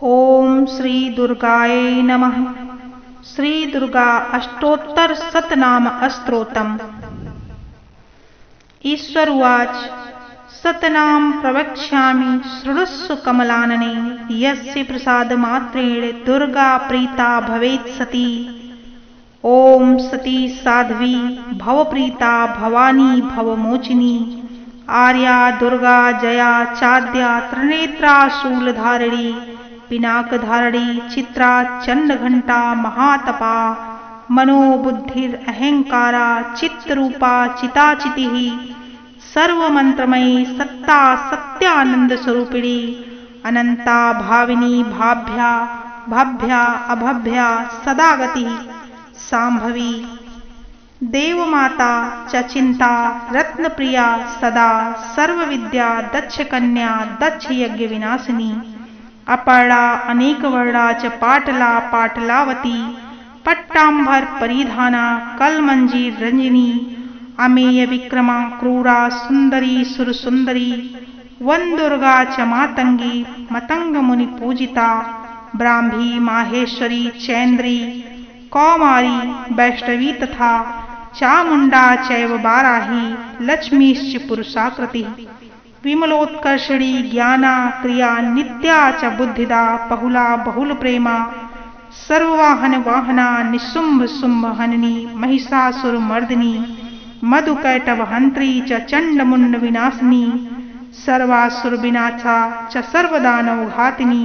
ओम श्री दुर्गाय नमः। श्री दुर्गा अष्टोत्तर शतनाम स्तोत्रम्। ईश्वर उवाच शतनाम प्रवक्ष्यामि शृणुष्व कमलानने यस्य प्रसादमात्रेण दुर्गा प्रीता भवेत् सती। ओम सती साध्वी भवप्रीता भवानी भवमोचिनी आर्या दुर्गा जया चाद्या त्रिनेत्रा शूलधारिणी पिनाकधारिणी चित्रा चंडघंटा महातपा मनोबुद्धिर अहंकारा चित्तरूपा चिताचितिः सर्वमंत्रमयी सत्ता सत्यानंद स्वरूपिणी अनंता भाविनी भाभ्या भभ्या अभभ्या सदागति सांभवी देवमाता चचिंता रत्नप्रिया सदा सर्वविद्या दक्ष कन्या दक्ष यज्ञ विनाशिनी अपर्णा अनेकवर्णा च पाटला पाटलावती पट्टांबर परिधाना कलमंजीर रंजिनी अमेय विक्रमा क्रूरा सुंदरी सुरसुंदरी वन दुर्गा च मातंगी मतंग मुनि पूजिता ब्राह्मी माहेश्वरी चैन्द्री कौमारी वैष्णवी तथा चामुंडा चैव बाराही लक्ष्मीश्च पुरुषाकृति विमलोत्कर्षणी ज्ञाना क्रिया नित्या च बुद्धिदा बहुला बहुल प्रेमा सर्ववाहन वाहना निशुंभ शुंभ हननी महिषासुर मर्दिनी मधुकैटव हंत्री च चंडमुंड विनाशिनी सर्वासुर विनाशा च सर्वदानव घातिनी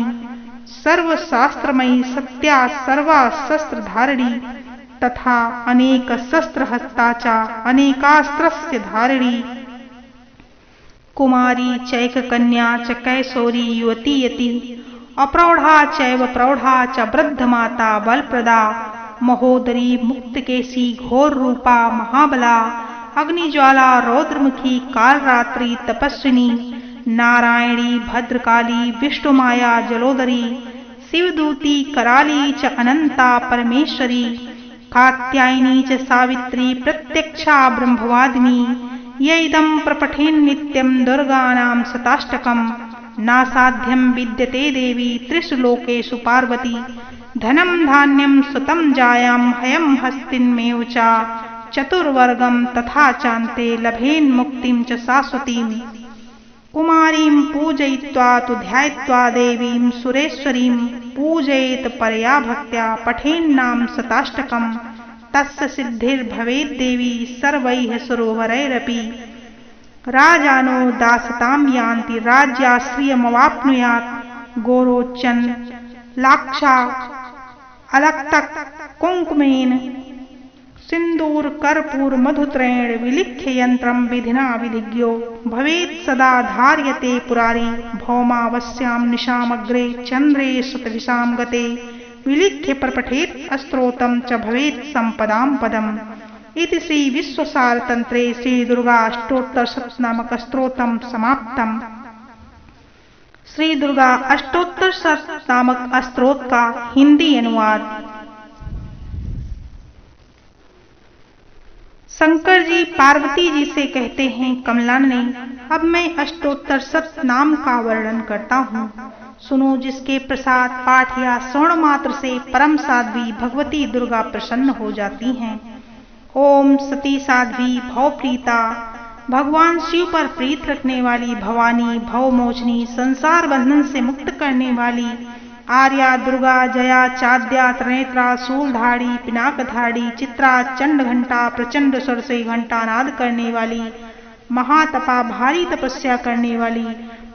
सर्वशास्त्रमयी सत्या सर्वाशस्त्र धारिणी तथा अनेक शस्त्र हस्ता च अनेकास्त्रस्य धारिणी कुमारी चैक कन्या च कैशोरी युवती यति अप्रौढ़ा चैव प्रौढ़ा च वृद्ध माता बलप्रदा महोदरी मुक्तकेशी घोर रूपा महाबला अग्निज्वाला रौद्रमुखी कालरात्रि तपस्विनी नारायणी भद्रकाली विष्णुमाया जलोदरी शिवदूती कराली च अनंता परमेश्वरी कात्यायनी च सावित्री प्रत्यक्षा ब्रह्मवादिनी य इदं प्रपठेन् नित्यं दुर्गानां शताष्टकं नासाध्यं विद्यते देवी त्रिषु लोकेषु पार्वती धनं धान्यं सुतं जायां हयं हस्तिन्मेव च चतुर्वर्गं तथा चान्ते लभेन् मुक्तिं च शाश्वतीम् कुमारीं पूजयित्वा तु ध्यायित्वा देवीं सुरेश्वरीं पूजयेत् परया भक्त्या पठेन्नाम शताष्टकम् तस्य सिद्धिर्भवेद्देवी सर्वैः सरोवरैरपि राजानो दासतां यान्ति राज्याश्रियमवाप्नुयात् गोरोचन लाक्षा अलक्तक कुंकुमेन सिंदूर कर्पूर मधुत्रयेण विलिख्य यंत्रं विधिना विधिज्ञो भवेत् सदा धार्यते पुरारी भौमावस्यां निशामग्रे चंद्रे सुतविशां गते विलिख्य प्रपठेत् स्तोत्रं च भवेत् संपदां पदम्। इति श्री विश्वसार तंत्रे श्री दुर्गा अष्टोत्तर शतनामक स्तोत्रम् समाप्तम्। श्री दुर्गा अष्टोत्तर शतनामक स्तोत्र का हिंदी अनुवाद। शंकर जी पार्वती जी से कहते हैं, कमलानने, अब मैं अष्टोत्तर शतनाम का वर्णन करता हूँ। सुनो, जिसके प्रसाद पाठ या श्रवण मात्र से परम साध्वी भगवती दुर्गा प्रसन्न हो जाती हैं। ओम सती साध्वी भवप्रीता भगवान शिव पर प्रीत रखने वाली भवानी भवमोचनी संसार बंधन से मुक्त करने वाली आर्या दुर्गा जया चाद्या त्रिनेत्रा शूलधारी पिनाकधारी चित्रा चंडघंटा प्रचंड स्वर से घंटानाद करने वाली महातपा भारी तपस्या करने वाली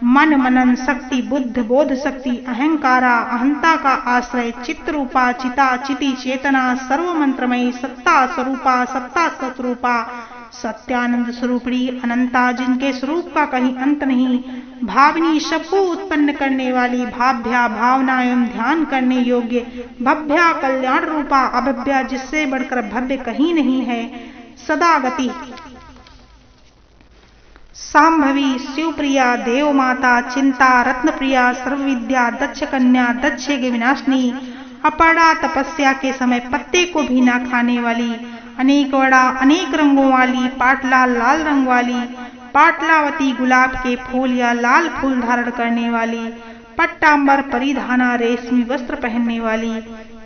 मन मनन शक्ति बुद्ध बोध शक्ति अहंकारा अहंता का आश्रय चित्तरूपा चिता चिति चेतना सर्वमंत्रमयी सत्ता स्वरूपा सत्ता सतरूपा सत्यानंद स्वरूपिणी अनंता जिनके स्वरूप का कहीं अंत नहीं भावनी सबको उत्पन्न करने वाली भाभ्या भावना एवं ध्यान करने योग्य भव्या कल्याण रूपा अभव्या जिससे बढ़कर भव्य कहीं नहीं है सदागति सांभवी शिवप्रिया देवमाता चिंता रत्नप्रिया सर्वविद्या दक्ष कन्या दक्ष यज्ञ विनाशिनी अपर्णा तपस्या के समय पत्ते को भी ना खाने वाली अनेक वड़ा अनेक रंगों वाली पाटला लाल रंग वाली पाटलावती गुलाब के फूल या लाल फूल धारण करने वाली पट्टांबर परिधाना रेशमी वस्त्र पहनने वाली,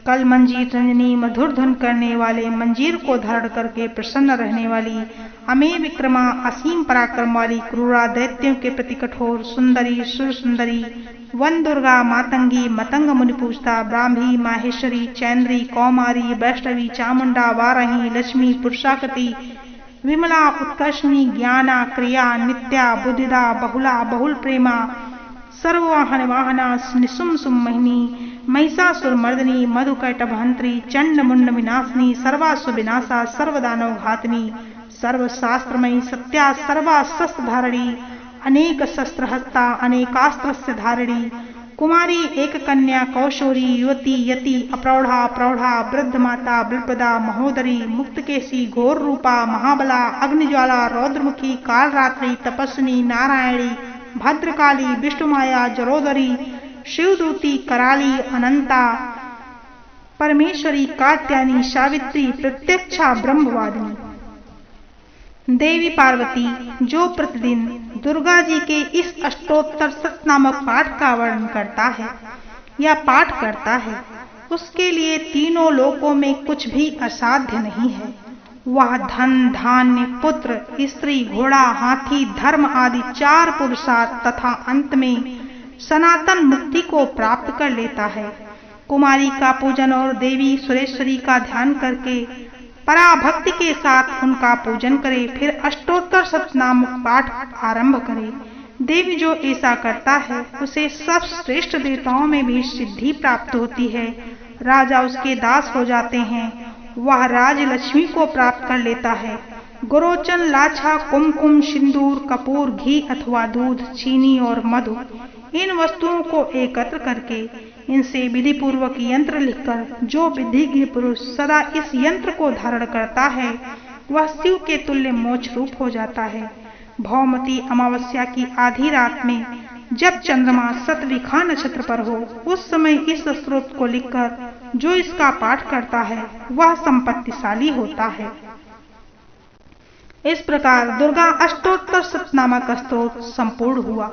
कल मंजीर रंजनी मधुर धुन करने वाले मंजीर को धारण करके प्रसन्न रहने वाली, अमे विक्रमा असीम पराक्रम वाली, क्रूरा दैत्यों के प्रति कठोर, सुंदरी सुर सुंदरी, वन दुर्गा मातंगी, मतंग मुनि पूजता, ब्राह्मी माहेश्वरी, चैन्द्री, कौमारी, वैष्णवी, चामुंडा, वाराही, लक्ष्मी, पुरुषाकृति, विमला, उत्कर्षणी, ज्ञाना, क्रिया, नित्या, बुद्धिदा, बहुला, बहुल प्रेमा, सर्ववाहन वाहना, निसुम सुम महिनी, महिषासुर मर्दनी, मधुकैटभहंत्री, चंड मुंड विनाशिनी, सर्वासु विनाशा, सर्वदानव घातनी, सर्वशास्त्रमयी, सत्या, सर्वाशस्त्र धारणी, अनेक शस्त्रहस्ता, अनेकास्त्रस्य धारिणी, कुमारी, एक कन्या, कौशोरी, युवती, यति, अप्रौढ़ा, प्रौढ़ा, वृद्ध माता, बृहदा, महोदरी, मुक्तकेशी, घोर रूपा, महाबला, अग्निज्वाला, रौद्रमुखी, कालरात्रि, तपस्विनी, नारायणी, भद्रकाली, विष्णुमाया, जरोदरी, शिवदूती, कराली, अनंता, परमेश्वरी, कात्यायनी, सावित्री, प्रत्यक्षा, ब्रह्मवादिनी। देवी पार्वती जो प्रतिदिन दुर्गा जी के इस अष्टोत्तर शत नामक पाठ का वर्णन करता है या पाठ करता है, उसके लिए तीनों लोकों में कुछ भी असाध्य नहीं है। वह धन, धान्य, पुत्र, स्त्री, घोड़ा, हाथी, धर्म आदि 4 पुरुषार्थ तथा अंत में सनातन मुक्ति को प्राप्त कर लेता है। कुमारी का पूजन और देवी सुरेश्वरी का ध्यान करके पराभक्ति के साथ उनका पूजन करे, फिर अष्टोत्तर शतनामक पाठ आरंभ करे। देवी जो ऐसा करता है उसे सब श्रेष्ठ देवताओं में भी सिद्धि प्राप्त होती है। राजा उसके दास हो जाते हैं। वह राज लक्ष्मी को प्राप्त कर लेता है। गोरोचन, लाछा, कुमकुम, सिंदूर, कपूर, घी अथवा दूध, चीनी और मधु, इन वस्तुओं को एकत्र करके इनसे विधि पूर्वक यंत्र लिखकर जो विधिज्ञ पुरुष सदा इस यंत्र को धारण करता है वह शिव के तुल्य मोक्ष रूप हो जाता है। भौमती अमावस्या की आधी रात में जब चंद्रमा सतविखा नक्षत्र पर हो, उस समय इस स्त्रोत को लिखकर जो इसका पाठ करता है वह संपत्तिशाली होता है। इस प्रकार दुर्गा अष्टोत्तर शत नामक स्तोत्र संपूर्ण हुआ।